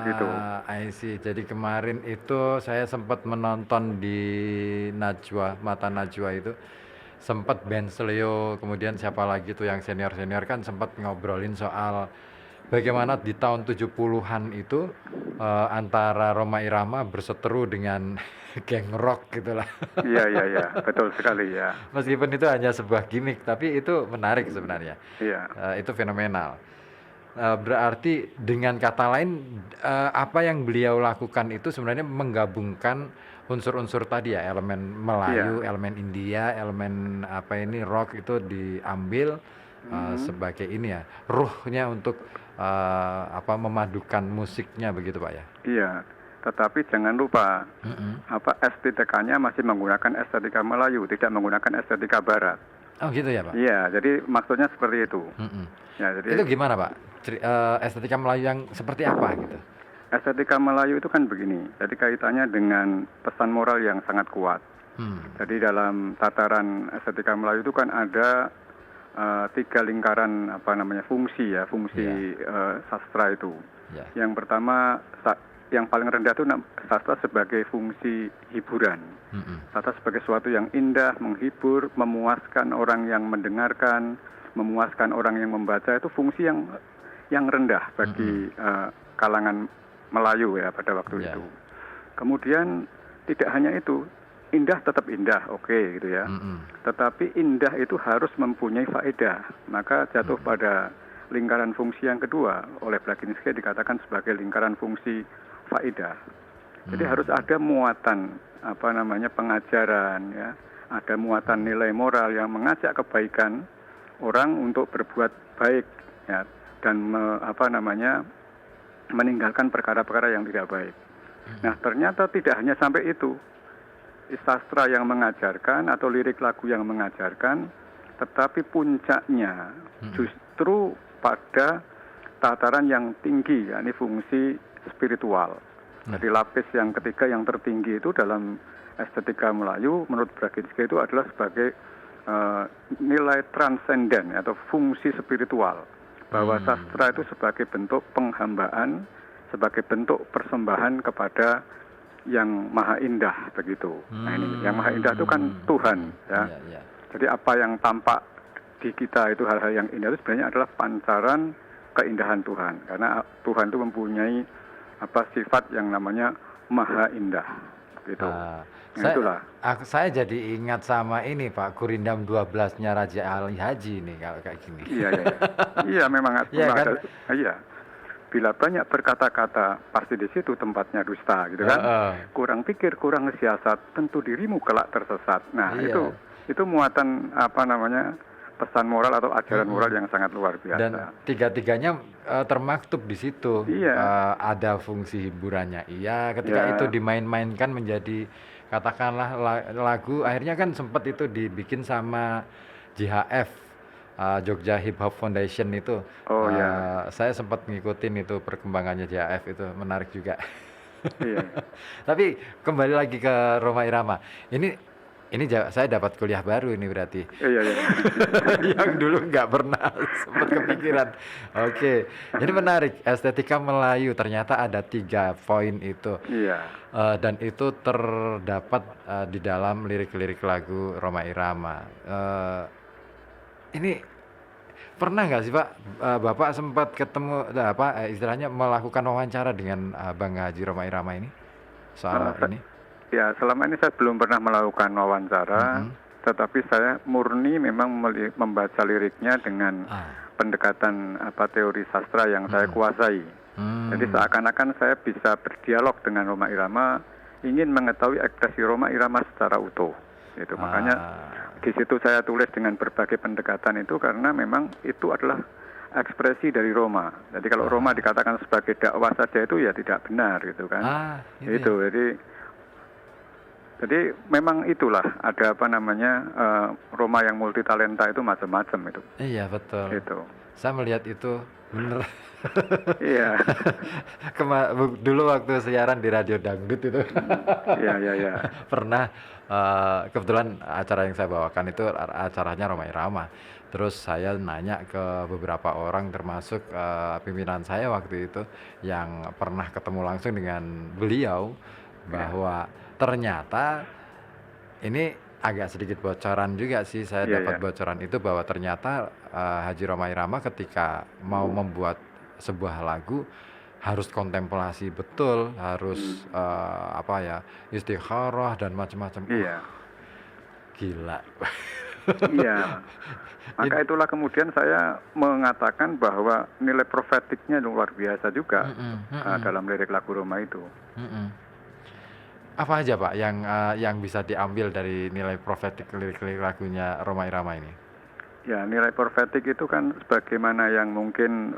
gitu. I see. Jadi kemarin itu saya sempat menonton di Najwa, Mata Najwa itu, sempat Ben Sleo, kemudian siapa lagi tuh yang senior-senior kan sempat ngobrolin soal bagaimana di tahun 70-an itu antara Rhoma Irama berseteru dengan geng rock gitulah. Iya, iya, iya, betul sekali ya. Meskipun itu hanya sebuah gimmick, tapi itu menarik sebenarnya. Iya, Itu fenomenal. Berarti dengan kata lain, apa yang beliau lakukan itu sebenarnya menggabungkan unsur-unsur tadi ya, elemen Melayu, iya. elemen India, elemen apa ini rock itu diambil Mhm. sebagai ini ya, ruhnya untuk apa memadukan musiknya begitu Pak ya. Iya, tetapi jangan lupa Mm-mm. estetikanya masih menggunakan estetika Melayu, tidak menggunakan estetika Barat. Oh gitu ya Pak. Iya, jadi maksudnya seperti itu. Mm-mm. Ya, Itu jadi gimana Pak? Estetika Melayu yang seperti apa gitu? estetika Melayu itu kan begini. Jadi kaitannya dengan pesan moral yang sangat kuat. Hmm. Jadi dalam tataran estetika Melayu itu kan ada tiga lingkaran apa namanya fungsi ya, fungsi sastra itu. Ya. Yang pertama yang paling rendah itu sastra sebagai fungsi hiburan. Sastra sebagai sesuatu yang indah, menghibur, memuaskan orang yang mendengarkan, memuaskan orang yang membaca, itu fungsi yang rendah bagi kalangan Melayu ya pada waktu itu. Kemudian tidak hanya itu, indah tetap indah, oke gitu ya. Tetapi indah itu harus mempunyai faedah. Maka jatuh pada lingkaran fungsi yang kedua, oleh Blaginski dikatakan sebagai lingkaran fungsi faedah. Jadi harus ada muatan apa namanya pengajaran ya, ada muatan nilai moral yang mengajak kebaikan orang untuk berbuat baik ya, dan meninggalkan perkara-perkara yang tidak baik. Nah, ternyata tidak hanya sampai itu. Sastra yang mengajarkan atau lirik lagu yang mengajarkan, tetapi puncaknya justru pada tataran yang tinggi, yakni fungsi spiritual. Jadi lapis yang ketiga yang tertinggi itu dalam estetika Melayu menurut Blaginski itu adalah sebagai nilai transenden atau fungsi spiritual. Bahwa sastra itu sebagai bentuk penghambaan, sebagai bentuk persembahan kepada yang maha indah begitu. Nah ini yang maha indah itu kan Tuhan ya. Jadi apa yang tampak di kita itu hal-hal yang indah itu sebenarnya adalah pancaran keindahan Tuhan. Karena Tuhan itu mempunyai sifat yang namanya maha indah gitu. Saya jadi ingat sama ini Pak, Gurindam 12-nya Raja Ali Haji nih kalau kayak gini. Iya, iya. Iya memang kan? Iya. Bila banyak berkata-kata, pasti di situ tempatnya dusta, gitu kan? Kurang pikir, kurang siasat, tentu dirimu kelak tersesat. Nah, itu muatan pesan moral atau ajaran moral yang sangat luar biasa. Dan tiga-tiganya termaktub di situ. Ada fungsi hiburannya. Iya, ketika itu dimain-mainkan menjadi katakanlah lagu, akhirnya kan sempat itu dibikin sama JHF. Jogja Hip Hop Foundation itu. Saya sempat ngikutin itu perkembangannya JHF, itu menarik juga. Tapi kembali lagi ke Rhoma Irama. Ini saya dapat kuliah baru ini berarti. Iya. Yang dulu nggak pernah sempat kepikiran. Oke. Ini menarik. Estetika Melayu ternyata ada 3 poin itu. Iya. Dan itu terdapat di dalam lirik-lirik lagu Rhoma Irama. Ini pernah nggak sih Pak, Bapak sempat ketemu istilahnya melakukan wawancara dengan Bang Haji Rhoma Irama ini soal ini? Ya, selama ini saya belum pernah melakukan wawancara, tetapi saya murni memang membaca liriknya dengan pendekatan teori sastra yang saya kuasai. Jadi seakan-akan saya bisa berdialog dengan Rhoma Irama, ingin mengetahui ekspresi Rhoma Irama secara utuh. Itu makanya di situ saya tulis dengan berbagai pendekatan itu karena memang itu adalah ekspresi dari Rhoma. Jadi kalau Rhoma dikatakan sebagai dakwah saja itu ya tidak benar gitu kan. Itu jadi memang itulah ada Rhoma yang multi talenta itu macam-macam itu. Iya betul. Itu. Saya melihat itu bener. Iya. Dulu waktu siaran di Radio Dangdut itu. Iya. Pernah kebetulan acara yang saya bawakan itu acaranya Rhoma Irama. Terus saya nanya ke beberapa orang termasuk, pimpinan saya waktu itu yang pernah ketemu langsung dengan beliau, Ya, bahwa ternyata ini agak sedikit bocoran juga sih, saya iya, dapat iya. bocoran itu bahwa ternyata, Haji Rhoma Irama ketika mau membuat sebuah lagu harus kontemplasi betul, harus, Hmm, apa ya, istikharah dan macam-macam. iya, Gila. iya. It Maka itulah kemudian saya mengatakan bahwa nilai profetiknya luar biasa juga mhm mhm dalam lirik lagu Roma itu. mhm. Apa aja Pak yang bisa diambil dari nilai profetik lirik-lirik lagunya Rhoma Irama ini? Ya, nilai profetik itu kan sebagaimana yang mungkin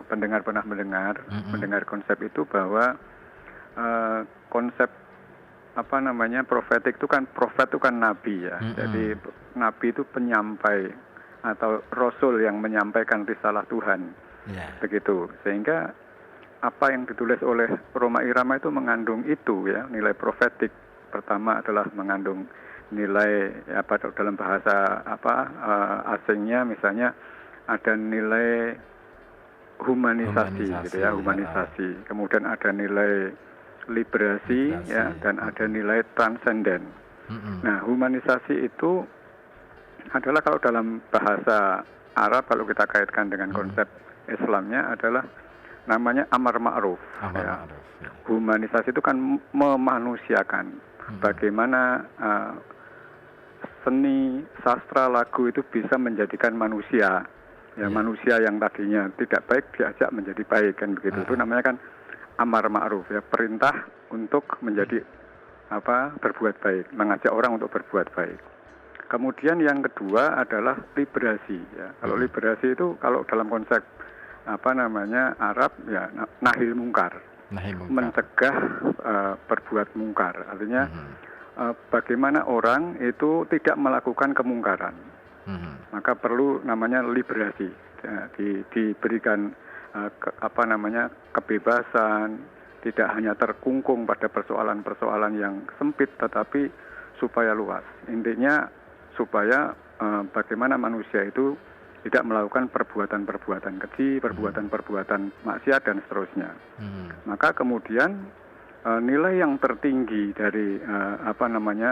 pendengar pernah Mhm mendengar konsep itu bahwa konsep apa namanya profetik itu kan profet itu kan nabi ya. Jadi mhm. nabi itu penyampai atau rasul yang menyampaikan risalah Tuhan. Iya Begitu. Sehingga apa yang ditulis oleh Rhoma Irama itu mengandung itu ya, nilai profetik. Pertama adalah mengandung nilai apa dalam bahasa asingnya misalnya ada nilai humanisasi gitu humanisasi, ya, heeh, humanisasi. Kemudian ada nilai liberasi migrasi, ya dan ada nilai transenden. mhm, Nah, humanisasi itu adalah kalau dalam bahasa Arab kalau kita kaitkan dengan mhm. konsep Islamnya adalah namanya amar ma'ruf Amar ya. ma'ruf, ya, Humanisasi itu kan memanusiakan mhm, bagaimana seni, sastra, lagu itu bisa menjadikan manusia ya, iya, manusia yang tadinya tidak baik diajak menjadi baik kan begitu. Itu heeh, namanya kan amar ma'ruf ya, perintah untuk menjadi berbuat baik, mengajak orang untuk berbuat baik. Kemudian yang kedua adalah liberasi ya. Kalau mhm. liberasi itu kalau dalam konsep Arab ya nahil mungkar, Nahi mungkar, mencegah berbuat mungkar. Artinya mhm bagaimana orang itu tidak melakukan kemungkaran. mhm, Maka perlu namanya liberasi. Ya, diberikan kebebasan, tidak hanya terkungkung pada persoalan-persoalan yang sempit tetapi supaya luas. Intinya supaya bagaimana manusia itu tidak melakukan perbuatan-perbuatan keji, mhm perbuatan-perbuatan maksiat dan seterusnya. mhm, Maka kemudian nilai yang tertinggi dari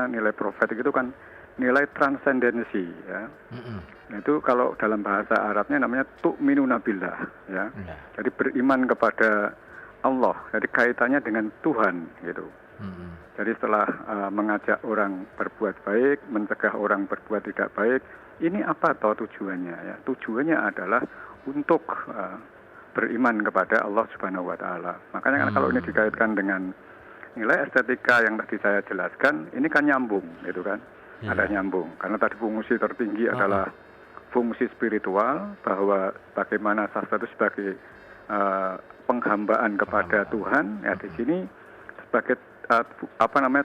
nilai profetik itu kan nilai transendensi ya. mhm, Itu kalau dalam bahasa Arabnya namanya tu'minuna billah ya. iya, Jadi beriman kepada Allah. Jadi kaitannya dengan Tuhan gitu. mhm, Jadi setelah mengajak orang berbuat baik, mencegah orang berbuat tidak baik, ini apa toh tujuannya ya? Tujuannya adalah untuk beriman kepada Allah Subhanahu wa taala. Makanya kan kalau ini mmm, dikaitkan dengan nilai estetika yang tadi saya jelaskan, ini kan nyambung gitu kan. Ada iya, nyambung karena tadi fungsi tertinggi heeh, adalah fungsi spiritual bahwa bagaimana sastra itu sebagai penghambaan kepada penghambaan, Tuhan ya di mhm sini sebagai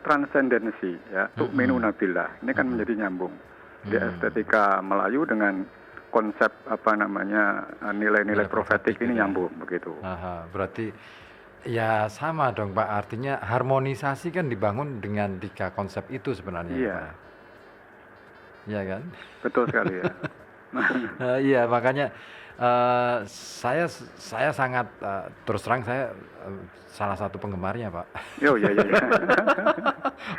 transendensi ya mhm tu'minuna billah. Ini kan mhm, menjadi nyambung. Di mmm, estetika Melayu dengan konsep nilai-nilai nilai profetik profetik ini gitu ya? nyambung begitu. Aha, berarti ya sama dong Pak, artinya harmonisasi kan dibangun dengan 3 konsep itu sebenarnya ya Pak Iya, ya? Iya kan? betul sekali ya. Iya makanya, saya sangat, terus terang saya, salah satu penggemarnya Pak. Yo, ya, ya, ya.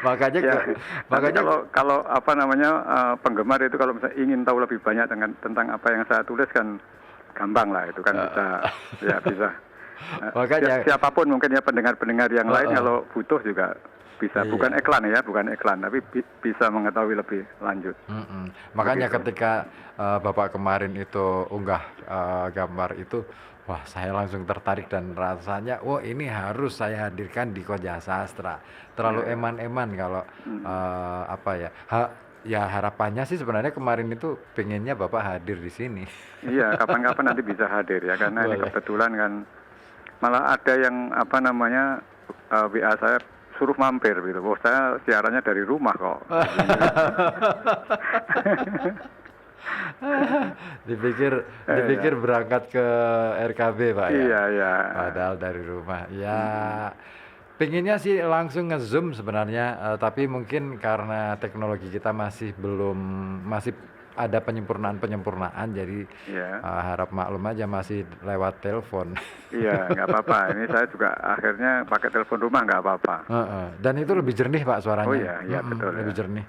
Makanya Ya, nanti makanya kalau penggemar itu kalau misalnya ingin tahu lebih banyak tentang apa yang saya tulis kan gampang lah itu kan bisa eee, ya bisa. makanya Siapapun mungkin ya pendengar-pendengar yang lain heeh, kalau butuh juga bisa. Bukan iya, iklan ya, bukan iklan, tapi bisa mengetahui lebih lanjut. mhm, makanya Begitu. ketika, Bapak kemarin itu unggah, gambar itu, wah saya langsung tertarik dan rasanya, "Oh ini harus saya hadirkan di Koja Sastra." Ya, Terlalu ya. eman-eman kalau, Mm. apa ya, ya harapannya sih sebenarnya kemarin itu pengennya Bapak hadir di sini. Iya, kapan-kapan nanti bisa hadir ya, karena ini Boleh. kebetulan kan malah ada yang WA saya suruh mampir gitu. Oh, saya siarannya dari rumah kok. Dipikir Iya, dipikir berangkat ke RKB, Pak, ya? iya, iya. Padahal dari rumah. Ya, Mm-mm. pengennya sih langsung nge-Zoom sebenarnya, tapi mungkin karena teknologi kita masih ada penyempurnaan jadi harap maklum aja masih lewat telepon. Iya, nggak apa-apa. Ini saya juga akhirnya pakai telepon rumah nggak apa-apa. Dan itu lebih jernih Pak suaranya. Oh iya, betul. Lebih jernih.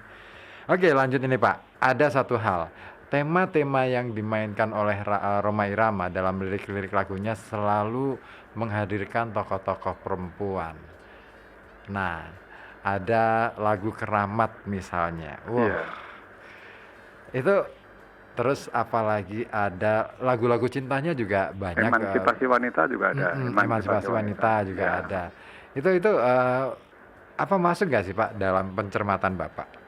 Oke, lanjut ini Pak. Ada satu hal. Tema-tema yang dimainkan oleh Rhoma Irama dalam lirik-lirik lagunya selalu menghadirkan tokoh-tokoh perempuan. Nah, ada lagu Keramat misalnya. Itu terus apalagi ada lagu-lagu cintanya juga banyak. Emansipasi wanita juga ada. Emansipasi wanita juga ada. Itu apa masuk nggak sih Pak dalam pencermatan Bapak?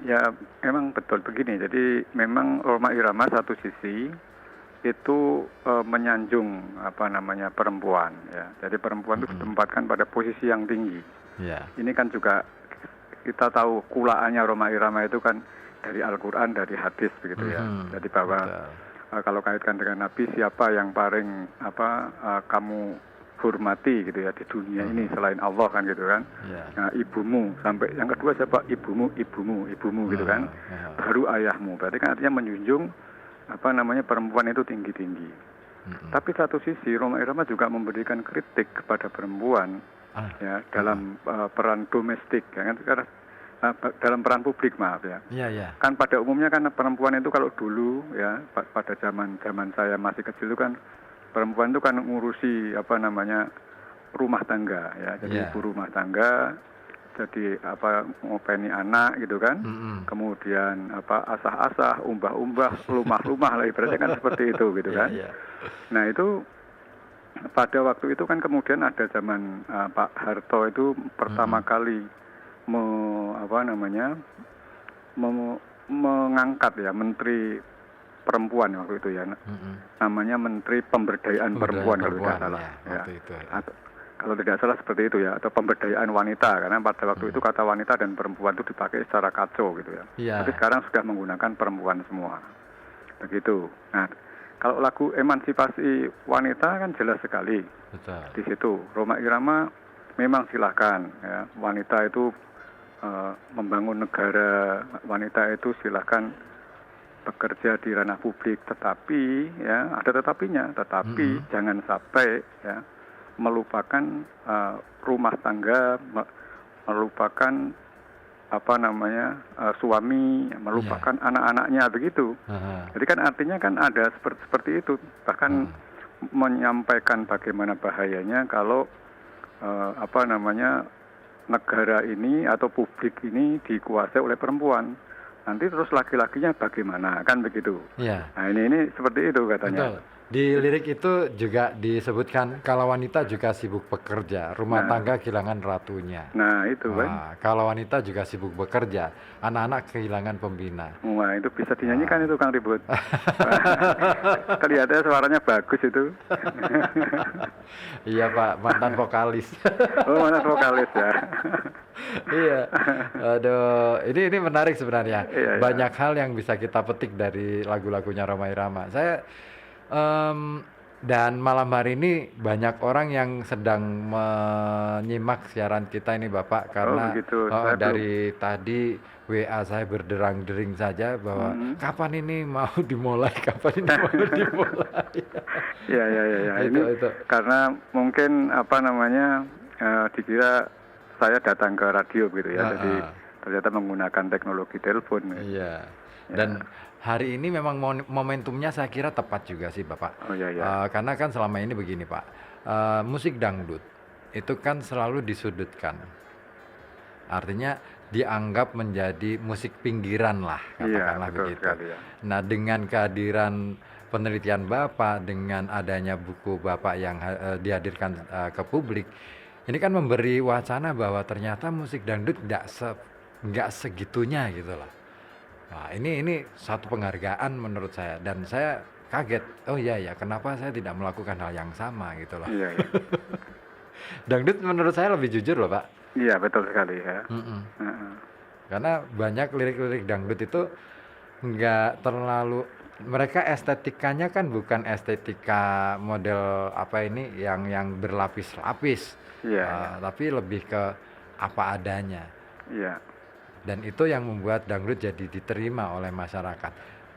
Ya, memang betul begini. Jadi memang Rhoma Irama satu sisi itu menyanjung perempuan ya. Jadi perempuan itu ditempatkan pada posisi yang tinggi. Ini kan juga kita tahu kulaannya Rhoma Irama itu kan dari Al-Qur'an, dari hadis begitu ya. Jadi bahwa kalau kaitkan dengan Nabi, siapa yang paling kamu hormati gitu ya di dunia ini selain Allah kan gitu kan. Nah, ibumu, sampai yang kedua siapa? Ibumu gitu kan. Baru ayahmu. Berarti kan artinya menjunjung perempuan itu tinggi-tinggi. Tapi satu sisi Rhoma Irama juga memberikan kritik kepada perempuan ya dalam peran domestik ya kan, karena dalam peran publik ya. Kan pada umumnya kan perempuan itu kalau dulu ya pada zaman saya masih kecil itu kan perempuan itu kan ngurusi rumah tangga ya, jadi ibu rumah tangga, jadi ngopeni anak gitu kan, kemudian asah-asah, umbah-umbah, lumah-lumah lah ibaratnya kan seperti itu gitu kan. Nah itu pada waktu itu kan kemudian ada zaman Pak Harto itu pertama kali mengangkat ya menteri perempuan waktu itu ya, namanya Menteri Pemberdayaan Perempuan kalau tidak salah ya. Kalau tidak salah seperti itu ya, atau pemberdayaan wanita, karena pada waktu itu kata wanita dan perempuan itu dipakai secara kacau gitu ya. Tapi sekarang sudah menggunakan perempuan semua, begitu. Nah, kalau lagu emansipasi wanita kan jelas sekali. Di situ Rhoma Irama memang silakan ya, wanita itu membangun negara, wanita itu silakan bekerja di ranah publik, tetapi ya ada tetapinya, jangan sampai ya melupakan rumah tangga, melupakan suami, melupakan anak-anaknya begitu. Jadi kan artinya kan ada seperti itu, bahkan menyampaikan bagaimana bahayanya kalau negara ini atau publik ini dikuasai oleh perempuan. Nanti terus laki-lakinya bagaimana, kan begitu. Nah ini seperti itu katanya. Betul. Di lirik itu juga disebutkan kalau wanita juga sibuk bekerja, rumah tangga kehilangan ratunya. Nah itu kan. Kalau wanita juga sibuk bekerja, anak-anak kehilangan pembina. Wah itu bisa dinyanyikan itu Kang Ribut. Kelihatannya suaranya bagus itu. Iya Pak, mantan vokalis. Oh mantan vokalis ya. Iya. Aduh, ini menarik sebenarnya. Banyak hal yang bisa kita petik dari lagu-lagunya Rhoma Irama. Dan malam hari ini banyak orang yang sedang menyimak siaran kita ini Bapak, karena dari tadi WA saya berderang-dering saja bahwa kapan ini mau dimulai. Ya. Itu. Karena mungkin dikira saya datang ke radio gitu ya, jadi ternyata menggunakan teknologi telepon. Iya. Dan hari ini memang momentumnya saya kira tepat juga sih Bapak. Karena kan selama ini begini Pak, musik dangdut itu kan selalu disudutkan. Artinya dianggap menjadi musik pinggiran lah, katakanlah begitu. Sekali, ya. Nah dengan kehadiran penelitian Bapak, dengan adanya buku Bapak yang dihadirkan ke publik, ini kan memberi wacana bahwa ternyata musik dangdut nggak segitunya gitu loh. Nah, ini satu penghargaan menurut saya, dan saya kaget. Oh iya, kenapa saya tidak melakukan hal yang sama gitu loh. Iya. Dangdut menurut saya lebih jujur loh Pak. Iya betul sekali ya. Karena banyak lirik-lirik dangdut itu nggak terlalu, mereka estetikanya kan bukan estetika model yang berlapis-lapis. Tapi lebih ke apa adanya. Iya. Dan itu yang membuat dangdut jadi diterima oleh masyarakat.